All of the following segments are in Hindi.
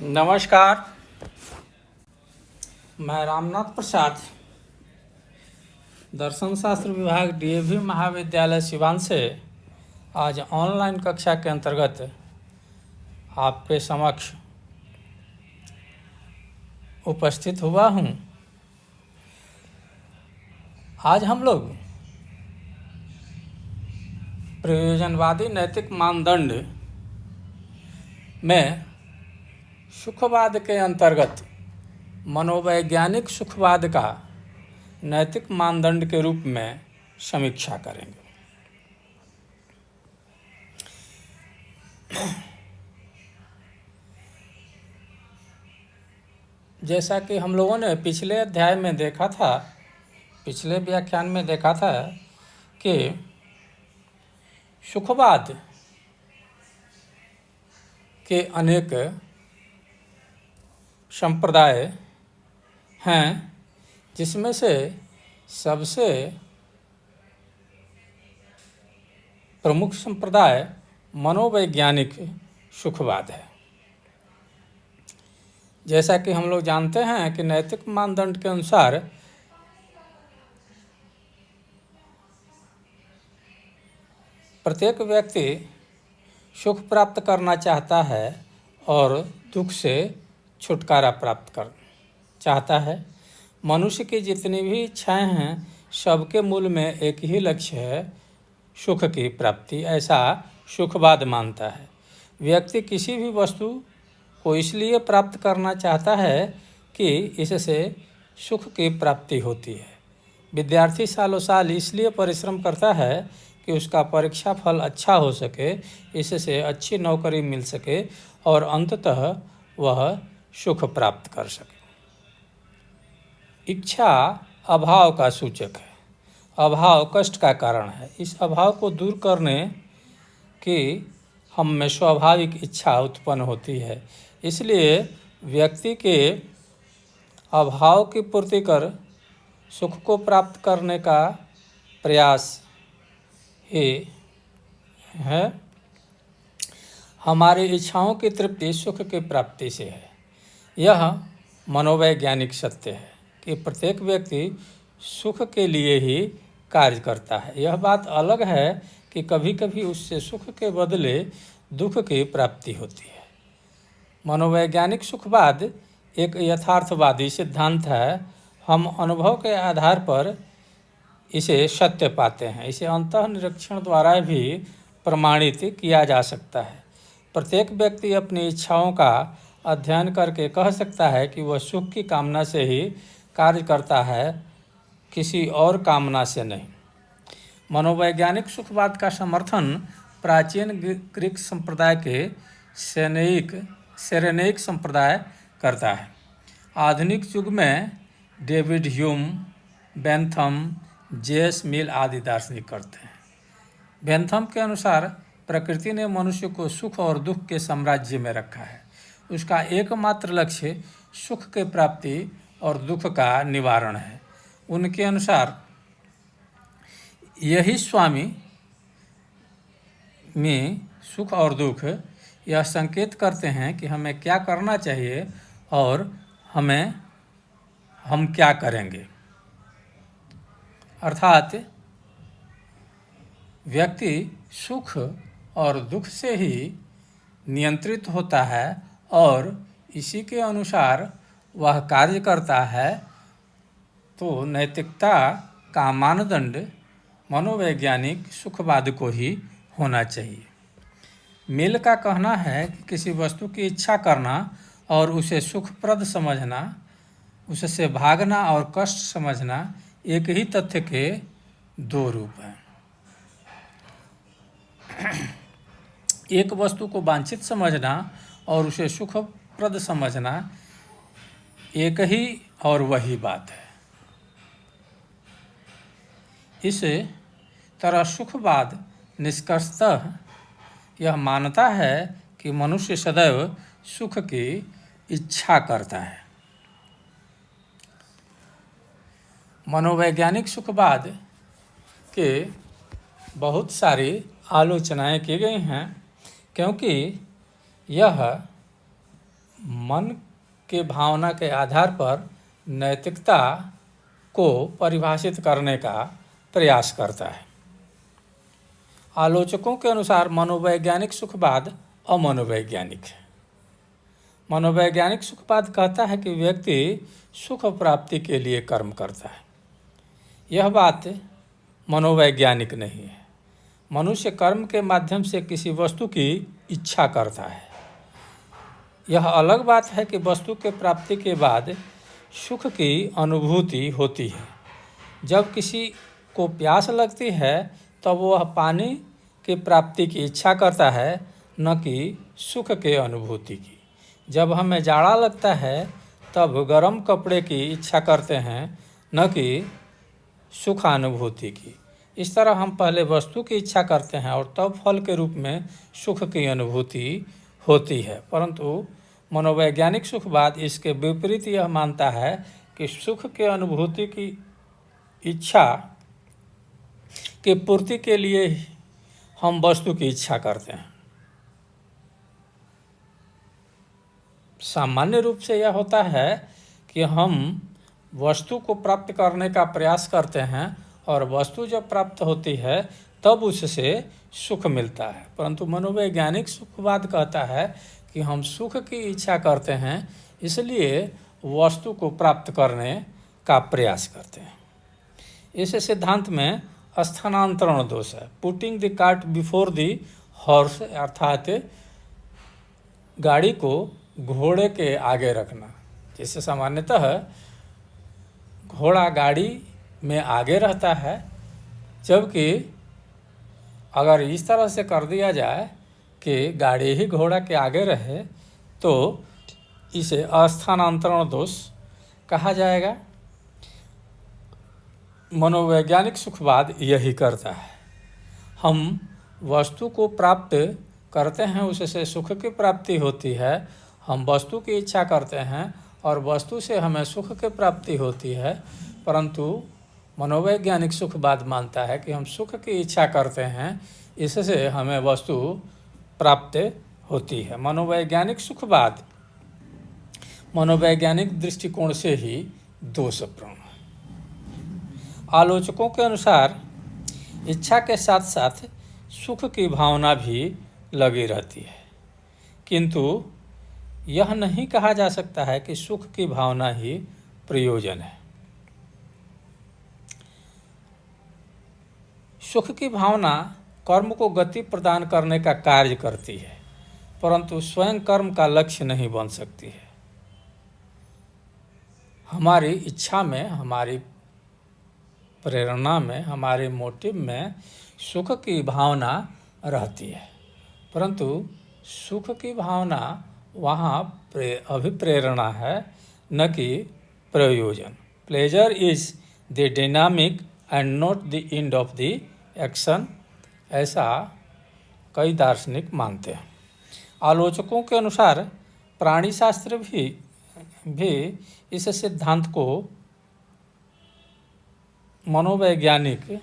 नमस्कार। मैं रामनाथ प्रसाद, दर्शन शास्त्र विभाग डीएवी महाविद्यालय सिवान से आज ऑनलाइन कक्षा के अंतर्गत आपके समक्ष उपस्थित हुआ हूँ। आज हम लोग प्रयोजनवादी नैतिक मानदंड में सुखवाद के अंतर्गत मनोवैज्ञानिक सुखवाद का नैतिक मानदंड के रूप में समीक्षा करेंगे। जैसा कि हम लोगों ने पिछले अध्याय में देखा था, पिछले व्याख्यान में देखा था कि सुखवाद के अनेक संप्रदाय हैं, जिसमें से सबसे प्रमुख संप्रदाय मनोवैज्ञानिक सुखवाद है। जैसा कि हम लोग जानते हैं कि नैतिक मानदंड के अनुसार प्रत्येक व्यक्ति सुख प्राप्त करना चाहता है और दुख से छुटकारा प्राप्त कर चाहता है। मनुष्य की जितनी भी इच्छाएं हैं, सबके मूल में एक ही लक्ष्य है, सुख की प्राप्ति। ऐसा सुखवाद मानता है। व्यक्ति किसी भी वस्तु को इसलिए प्राप्त करना चाहता है कि इससे सुख की प्राप्ति होती है। विद्यार्थी सालों साल इसलिए परिश्रम करता है कि उसका परीक्षा फल अच्छा हो सके, इससे अच्छी नौकरी मिल सके और अंततः वह सुख प्राप्त कर सके। इच्छा अभाव का सूचक है। अभाव कष्ट का कारण है। इस अभाव को दूर करने की हम में स्वाभाविक इच्छा उत्पन्न होती है। इसलिए व्यक्ति के अभाव की पूर्ति कर सुख को प्राप्त करने का प्रयास ही है। हमारी इच्छाओं की तृप्ति सुख की प्राप्ति से है। यह मनोवैज्ञानिक सत्य है कि प्रत्येक व्यक्ति सुख के लिए ही कार्य करता है। यह बात अलग है कि कभी कभी उससे सुख के बदले दुख की प्राप्ति होती है। मनोवैज्ञानिक सुखवाद एक यथार्थवादी सिद्धांत है। हम अनुभव के आधार पर इसे सत्य पाते हैं। इसे अंतःनिरीक्षण द्वारा भी प्रमाणित किया जा सकता है। प्रत्येक व्यक्ति अपनी इच्छाओं का अध्ययन करके कह सकता है कि वह सुख की कामना से ही कार्य करता है, किसी और कामना से नहीं। मनोवैज्ञानिक सुखवाद का समर्थन प्राचीन ग्रीक संप्रदाय के सेरेनेइक संप्रदाय करता है। आधुनिक युग में डेविड ह्यूम, बेंथम, जेएस मिल आदि दार्शनिक करते हैं। बेंथम के अनुसार प्रकृति ने मनुष्य को सुख और दुख के साम्राज्य में रखा है। उसका एकमात्र लक्ष्य सुख के प्राप्ति और दुख का निवारण है। उनके अनुसार यही स्वामी में सुख और दुख यह संकेत करते हैं कि हमें क्या करना चाहिए और हम क्या करेंगे। अर्थात व्यक्ति सुख और दुख से ही नियंत्रित होता है और इसी के अनुसार वह कार्य करता है। तो नैतिकता का मानदंड मनोवैज्ञानिक सुखवाद को ही होना चाहिए। मिल का कहना है कि किसी वस्तु की इच्छा करना और उसे सुखप्रद समझना, उससे भागना और कष्ट समझना एक ही तथ्य के दो रूप हैं। एक वस्तु को वांछित समझना और उसे सुखप्रद समझना एक ही और वही बात है। इस तरह सुखवाद निष्कर्षतः यह मानता है कि मनुष्य सदैव सुख की इच्छा करता है। मनोवैज्ञानिक सुखवाद के बहुत सारी आलोचनाएं की गई हैं, क्योंकि यह मन के भावना के आधार पर नैतिकता को परिभाषित करने का प्रयास करता है। आलोचकों के अनुसार मनोवैज्ञानिक सुखवाद अमनोवैज्ञानिक है। मनोवैज्ञानिक सुखवाद कहता है कि व्यक्ति सुख प्राप्ति के लिए कर्म करता है। यह बात मनोवैज्ञानिक नहीं है। मनुष्य कर्म के माध्यम से किसी वस्तु की इच्छा करता है। यह अलग बात है कि वस्तु के प्राप्ति के बाद सुख की अनुभूति होती है। जब किसी को प्यास लगती है तब वह पानी की प्राप्ति की इच्छा करता है, न कि सुख के अनुभूति की। जब हमें जाड़ा लगता है तब गर्म कपड़े की इच्छा करते हैं, न कि सुखानुभूति की। इस तरह हम पहले वस्तु की इच्छा करते हैं और तब फल के रूप में सुख की अनुभूति होती है। परंतु मनोवैज्ञानिक सुखवाद इसके विपरीत यह मानता है कि सुख के अनुभूति की इच्छा की पूर्ति के लिए हम वस्तु की इच्छा करते हैं। सामान्य रूप से यह होता है कि हम वस्तु को प्राप्त करने का प्रयास करते हैं और वस्तु जब प्राप्त होती है तब उससे सुख मिलता है। परंतु मनोवैज्ञानिक सुखवाद कहता है कि हम सुख की इच्छा करते हैं, इसलिए वस्तु को प्राप्त करने का प्रयास करते हैं। इस सिद्धांत में स्थानांतरण दोष है। Putting the cart before the horse, अर्थात गाड़ी को घोड़े के आगे रखना। जिससे सामान्यतः घोड़ा गाड़ी में आगे रहता है, जबकि अगर इस तरह से कर दिया जाए कि गाड़ी ही घोड़ा के आगे रहे तो इसे अस्थानांतरण दोष कहा जाएगा। मनोवैज्ञानिक सुखवाद यही करता है। हम वस्तु को प्राप्त करते हैं, उससे सुख की प्राप्ति होती है। हम वस्तु की इच्छा करते हैं और वस्तु से हमें सुख की प्राप्ति होती है। परंतु मनोवैज्ञानिक सुखवाद मानता है कि हम सुख की इच्छा करते हैं, इससे हमें वस्तु प्राप्त होती है। मनोवैज्ञानिक सुखवाद मनोवैज्ञानिक दृष्टिकोण से ही दोषपूर्ण है। आलोचकों के अनुसार इच्छा के साथ साथ सुख की भावना भी लगी रहती है, किंतु यह नहीं कहा जा सकता है कि सुख की भावना ही प्रयोजन है। सुख की भावना कर्म को गति प्रदान करने का कार्य करती है, परंतु स्वयं कर्म का लक्ष्य नहीं बन सकती है। हमारी इच्छा में, हमारी प्रेरणा में, हमारे मोटिव में सुख की भावना रहती है, परंतु सुख की भावना वहाँ अभिप्रेरणा है, न कि प्रयोजन। Pleasure is the dynamic and not the end of the action, ऐसा कई दार्शनिक मानते हैं। आलोचकों के अनुसार प्राणी शास्त्र भी इस सिद्धांत को मनोवैज्ञानिक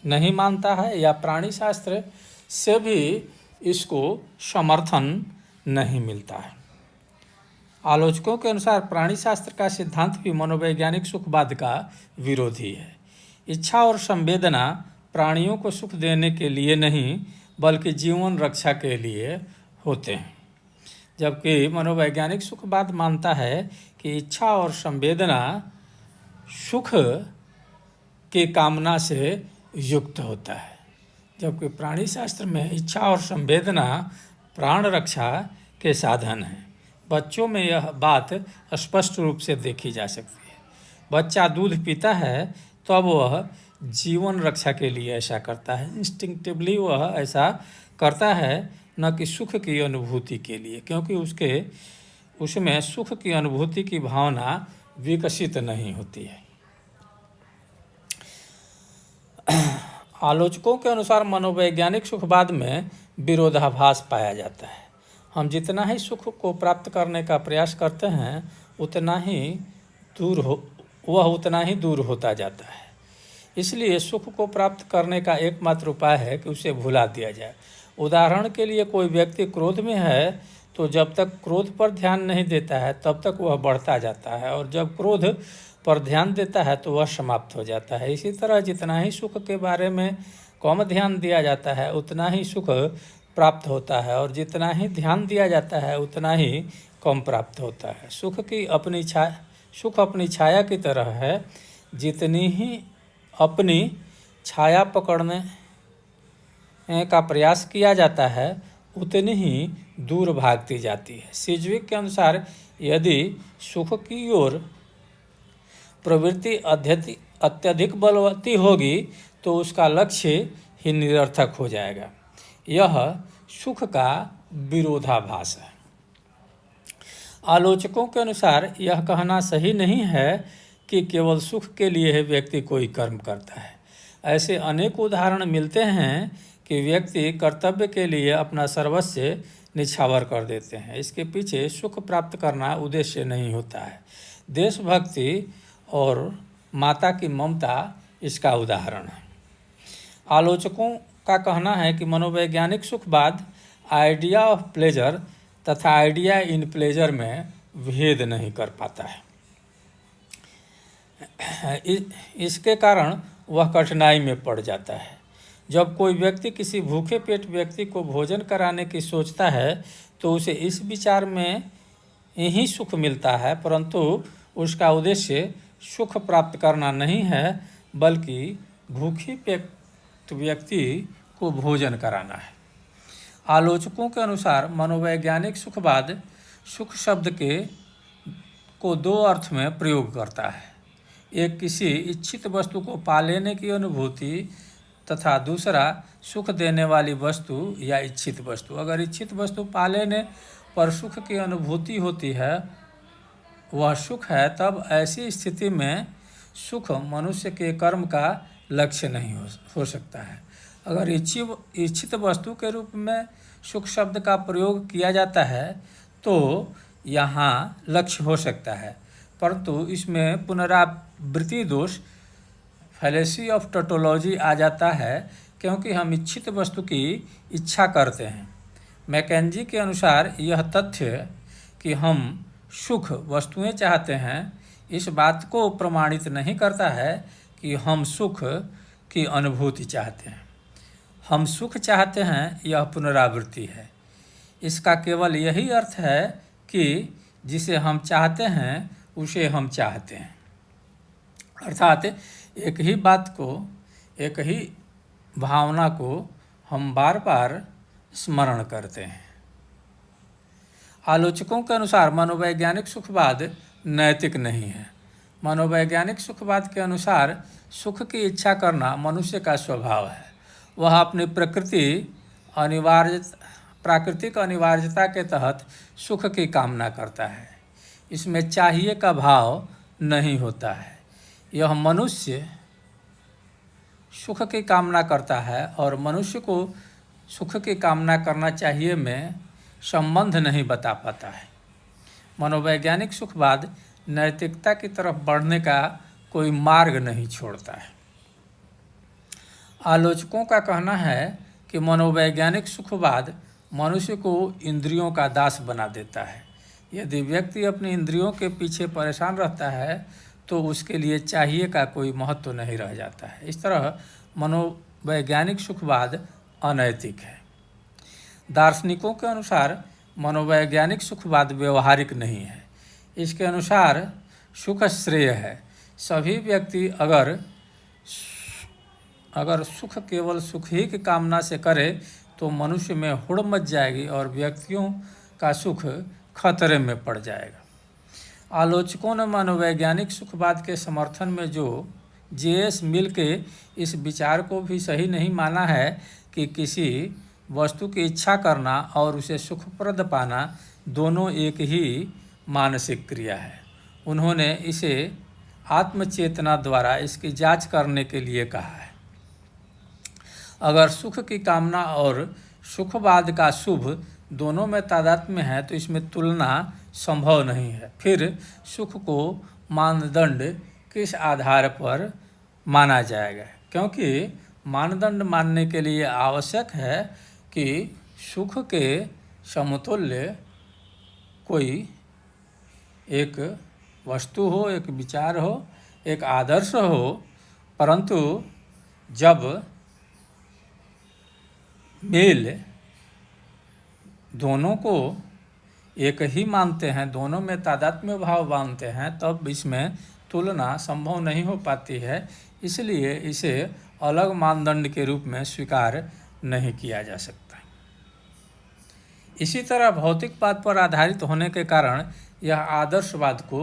नहीं मानता है, या प्राणी शास्त्र से भी इसको समर्थन नहीं मिलता है। आलोचकों के अनुसार प्राणी शास्त्र का सिद्धांत भी मनोवैज्ञानिक सुखवाद का विरोधी है। इच्छा और संवेदना प्राणियों को सुख देने के लिए नहीं, बल्कि जीवन रक्षा के लिए होते हैं, जबकि मनोवैज्ञानिक सुखवाद मानता है कि इच्छा और संवेदना सुख की कामना से युक्त होता है, जबकि प्राणी शास्त्र में इच्छा और संवेदना प्राण रक्षा के साधन हैं। बच्चों में यह बात स्पष्ट रूप से देखी जा सकती है। बच्चा दूध पीता है तो अब वह जीवन रक्षा के लिए ऐसा करता है, इंस्टिंक्टिवली वह ऐसा करता है, न कि सुख की अनुभूति के लिए, क्योंकि उसमें सुख की अनुभूति की भावना विकसित नहीं होती है। आलोचकों के अनुसार मनोवैज्ञानिक सुखवाद में विरोधाभास पाया जाता है। हम जितना ही सुख को प्राप्त करने का प्रयास करते हैं उतना ही दूर होता जाता है। इसलिए सुख को प्राप्त करने का एकमात्र उपाय है कि उसे भुला दिया जाए। उदाहरण के लिए, कोई व्यक्ति क्रोध में है तो जब तक क्रोध पर ध्यान नहीं देता है तब तक वह बढ़ता जाता है, और जब क्रोध पर ध्यान देता है तो वह समाप्त हो जाता है। इसी तरह जितना ही सुख के बारे में कम ध्यान दिया जाता है उतना ही सुख प्राप्त होता है, और जितना ही ध्यान दिया जाता है उतना ही कम प्राप्त होता है। सुख अपनी छाया की तरह है, जितनी ही अपनी छाया पकड़ने का प्रयास किया जाता है उतनी ही दूर भागती जाती है। सिज्विक के अनुसार यदि सुख की ओर प्रवृत्ति अत्यधिक बलवती होगी तो उसका लक्ष्य ही निरर्थक हो जाएगा। यह सुख का विरोधाभास है। आलोचकों के अनुसार यह कहना सही नहीं है कि केवल सुख के लिए ही व्यक्ति कोई कर्म करता है। ऐसे अनेक उदाहरण मिलते हैं कि व्यक्ति कर्तव्य के लिए अपना सर्वस्व निछावर कर देते हैं। इसके पीछे सुख प्राप्त करना उद्देश्य नहीं होता है। देशभक्ति और माता की ममता इसका उदाहरण है। आलोचकों का कहना है कि मनोवैज्ञानिक सुखवाद आइडिया ऑफ प्लेजर तथा आइडिया इन प्लेजर में भेद नहीं कर पाता है। इसके कारण वह कठिनाई में पड़ जाता है। जब कोई व्यक्ति किसी भूखे पेट व्यक्ति को भोजन कराने की सोचता है तो उसे इस विचार में ही सुख मिलता है, परंतु उसका उद्देश्य सुख प्राप्त करना नहीं है बल्कि भूखे पेट व्यक्ति को भोजन कराना है। आलोचकों के अनुसार मनोवैज्ञानिक सुखवाद सुख शब्द को दो अर्थ में प्रयोग करता है। एक किसी इच्छित वस्तु को पा लेने की अनुभूति तथा दूसरा सुख देने वाली वस्तु या इच्छित वस्तु। अगर इच्छित वस्तु पा लेने पर सुख की अनुभूति होती है वह सुख है, तब ऐसी स्थिति में सुख मनुष्य के कर्म का लक्ष्य नहीं हो सकता है। अगर इच्छित वस्तु के रूप में सुख शब्द का प्रयोग किया जाता है तो यहाँ लक्ष्य हो सकता है, परंतु इसमें पुनरावृत्ति दोष फैलेसी ऑफ टोटोलॉजी आ जाता है, क्योंकि हम इच्छित वस्तु की इच्छा करते हैं। मैकेंजी के अनुसार यह तथ्य कि हम सुख वस्तुएं चाहते हैं इस बात को प्रमाणित नहीं करता है कि हम सुख की अनुभूति चाहते हैं। हम सुख चाहते हैं यह पुनरावृत्ति है। इसका केवल यही अर्थ है कि जिसे हम चाहते हैं उसे हम चाहते हैं, अर्थात एक ही बात को, एक ही भावना को हम बार बार स्मरण करते हैं। आलोचकों के अनुसार मनोवैज्ञानिक सुखवाद नैतिक नहीं है। मनोवैज्ञानिक सुखवाद के अनुसार सुख की इच्छा करना मनुष्य का स्वभाव है। वह अपनी प्राकृतिक अनिवार्यता के तहत सुख की कामना करता है। इसमें चाहिए का भाव नहीं होता है। यह मनुष्य सुख की कामना करता है और मनुष्य को सुख की कामना करना चाहिए में संबंध नहीं बता पाता है। मनोवैज्ञानिक सुखवाद नैतिकता की तरफ बढ़ने का कोई मार्ग नहीं छोड़ता है। आलोचकों का कहना है कि मनोवैज्ञानिक सुखवाद मनुष्य को इंद्रियों का दास बना देता है। यदि व्यक्ति अपनी इंद्रियों के पीछे परेशान रहता है तो उसके लिए चाहिए का कोई महत्व नहीं रह जाता है। इस तरह मनोवैज्ञानिक सुखवाद अनैतिक है। दार्शनिकों के अनुसार मनोवैज्ञानिक सुखवाद व्यवहारिक नहीं है। इसके अनुसार सुख श्रेय है। सभी व्यक्ति अगर सुख केवल सुख ही की कामना से करे तो मनुष्य में हुड़ मच जाएगी और व्यक्तियों का सुख खतरे में पड़ जाएगा। आलोचकों ने मनोवैज्ञानिक सुखवाद के समर्थन में जो J.S. मिल के इस विचार को भी सही नहीं माना है कि किसी वस्तु की इच्छा करना और उसे सुखप्रद पाना दोनों एक ही मानसिक क्रिया है। उन्होंने इसे आत्मचेतना द्वारा इसकी जांच करने के लिए कहा है। अगर सुख की कामना और सुखवाद का शुभ दोनों में तादात्म्य है तो इसमें तुलना संभव नहीं है। फिर सुख को मानदंड किस आधार पर माना जाएगा? क्योंकि मानदंड मानने के लिए आवश्यक है कि सुख के समतुल्य कोई एक वस्तु हो, एक विचार हो, एक आदर्श हो, परंतु जब मेल दोनों को एक ही मानते हैं, दोनों में तादात्म्य भाव मानते हैं, तब इसमें तुलना संभव नहीं हो पाती है। इसलिए इसे अलग मानदंड के रूप में स्वीकार नहीं किया जा सकता। इसी तरह भौतिकवाद पर आधारित होने के कारण यह आदर्शवाद को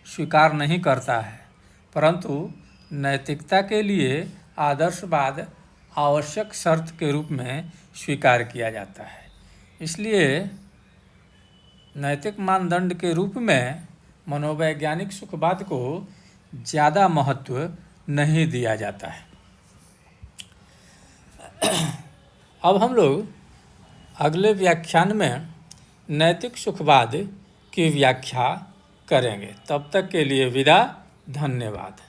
स्वीकार नहीं करता है, परंतु नैतिकता के लिए आदर्शवाद आवश्यक शर्त के रूप में स्वीकार किया जाता है। इसलिए नैतिक मानदंड के रूप में मनोवैज्ञानिक सुखवाद को ज़्यादा महत्व नहीं दिया जाता है। अब हम लोग अगले व्याख्यान में नैतिक सुखवाद की व्याख्या करेंगे। तब तक के लिए विदा। धन्यवाद।